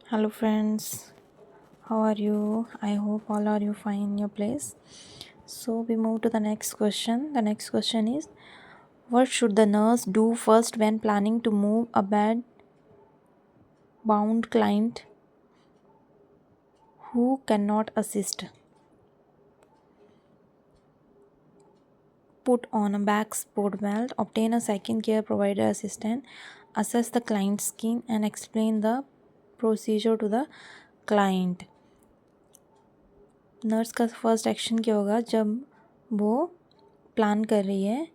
Hello friends, how are you? I hope all are you fine in your place. So we move to the next question. The next question is, what should the nurse do first when planning to move a bed bound client who cannot assist? Put on a back support belt, obtain a second care provider assistant, assess the client's skin and explain the procedure to the client. Nurse का first action क्या होगा जब वो plan कर रही है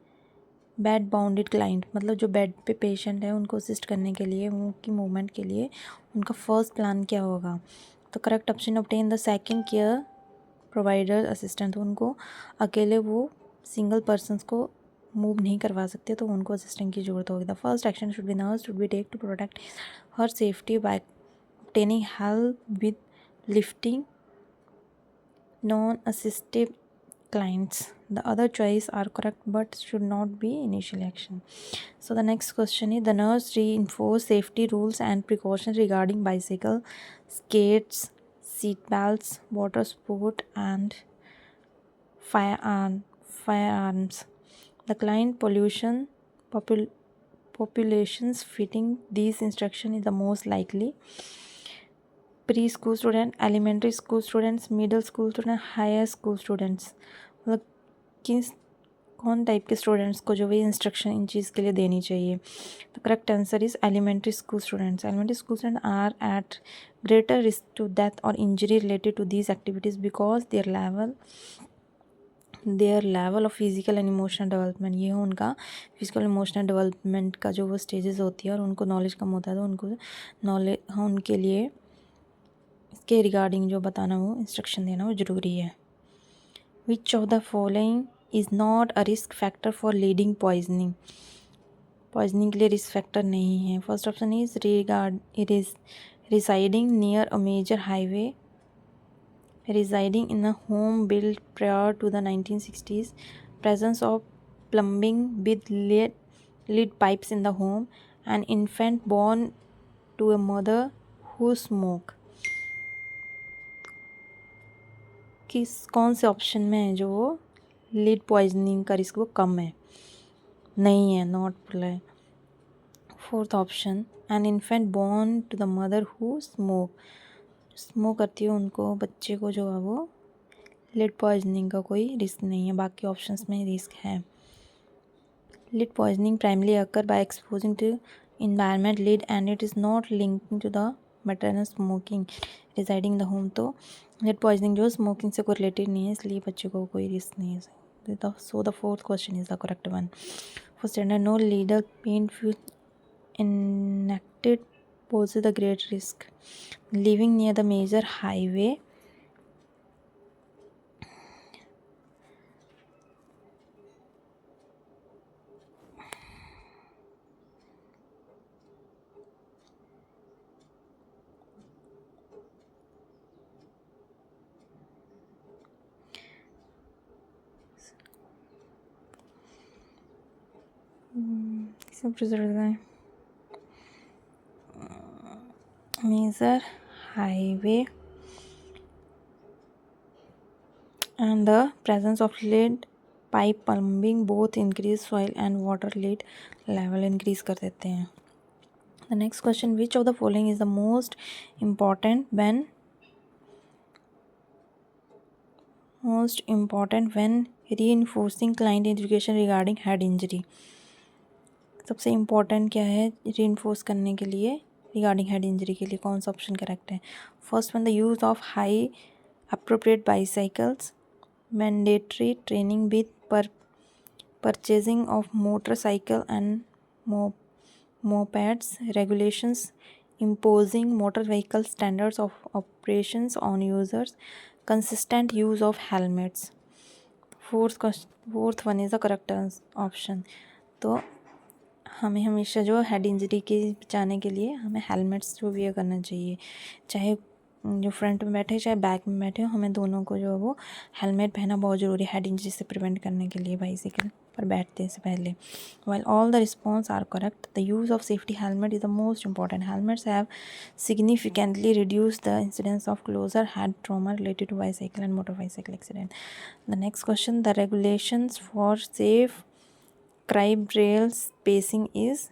bed bounded client, मतलब जो बेड पे पेशेंट है उनको असिस्ट करने के लिए, उनकी मूवमेंट के लिए उनका फर्स्ट प्लान क्या होगा? तो correct option obtain the second care provider assistant. तो उनको अकेले वो सिंगल पर्सनस को मूव नहीं करवा सकते, तो उनको असिस्टेंट की ज़रूरत होगी। The first action should be nurse should be take to protect her safety by obtaining help with lifting non-assistive clients. The other choice are correct but should not be initial action. So the next question is, the nurse reinforce safety rules and precautions regarding bicycle, skates, seat belts, water sport and firearms. The client populations fitting these instruction is the most likely. Preschool student, elementary school students, middle school student, higher school students, मतलब किस कौन type के students को जो भी instruction इन चीज़ के लिए देनी चाहिए? तो correct answer is elementary school students. Elementary school student are at greater risk to death और injury related to these activities because their level of physical and emotional development, ये हो उनका फिजिकल इमोशनल डेवलपमेंट का जो वो stages होती है और उनको नॉलेज कम होता है, तो उनको नॉलेज उनके लिए इसके रिगार्डिंग जो बताना वो इंस्ट्रक्शन देना वो ज़रूरी है। Which of the following is not a risk factor for leading poisoning? Poisoning के लिए रिस्क फैक्टर नहीं है। First option is residing near a major highway, residing in a home built prior to the 1960s, presence of plumbing with lead pipes in the home, an infant born to a mother who smoke. कौन से option में है जो वो lead poisoning का risk वो कम है? नहीं है, not apply. Fourth option, an infant born to the mother who smoke करती है उनको बच्चे को जो है वो लीड पॉइजनिंग का कोई रिस्क नहीं है। बाकी ऑप्शंस में रिस्क है। Lead poisoning primarily occur by exposing to environment lead and it is not linking to the maternal smoking residing in the home. तो लीड पॉइजनिंग जो स्मोकिंग से कोई रिलेटेड नहीं है, इसलिए बच्चे को कोई रिस्क नहीं है। So the fourth question is the correct one. For standard, no leader pen few enacted poses a great risk. Living near the major highway, सब रिजल्ट है major highway and the presence of lead pipe plumbing both increase soil and water lead level increase कर देते हैं। The next question, which of the following is the most important when reinforcing client education regarding head injury? सबसे important क्या है reinforce करने के लिए regarding head injury के लिए? कौन सा ऑप्शन करेक्ट है? First one, the use of high appropriate bicycles, mandatory training with purchasing of motorcycle and mopeds, regulations imposing motor vehicle standards of operations on users, consistent use of helmets. Fourth one is the correct option. तो हमें हमेशा जो head injury के बचाने के लिए हमें helmets जो वियर करना चाहिए, चाहे जो फ्रंट में बैठे चाहे बैक में बैठे हो, हमें दोनों को जो है वो हेलमेट पहना बहुत ज़रूरी है हेड इंजरी से प्रिवेंट करने के लिए बाइसिकल पर बैठते से पहले. While all the response are correct, the use of safety helmet is the most important. Helmets have significantly reduced the incidence of closer head trauma related to bicycle and motorcycle accident. The next question, the regulations for safe crib rail spacing is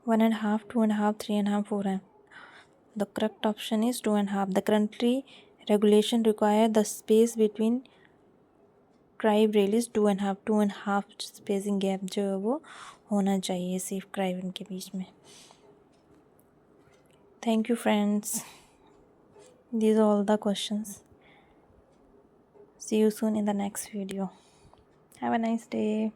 1.5, 2.5, 3.5, 4 है. The correct option is 2.5. The country regulation require the space between Cribb rail is 2.5. 2.5 spacing gap जो है वो होना चाहिए safe Cribb के बीच में. Thank you friends. These are all the questions. See you soon in the next video. Have a nice day.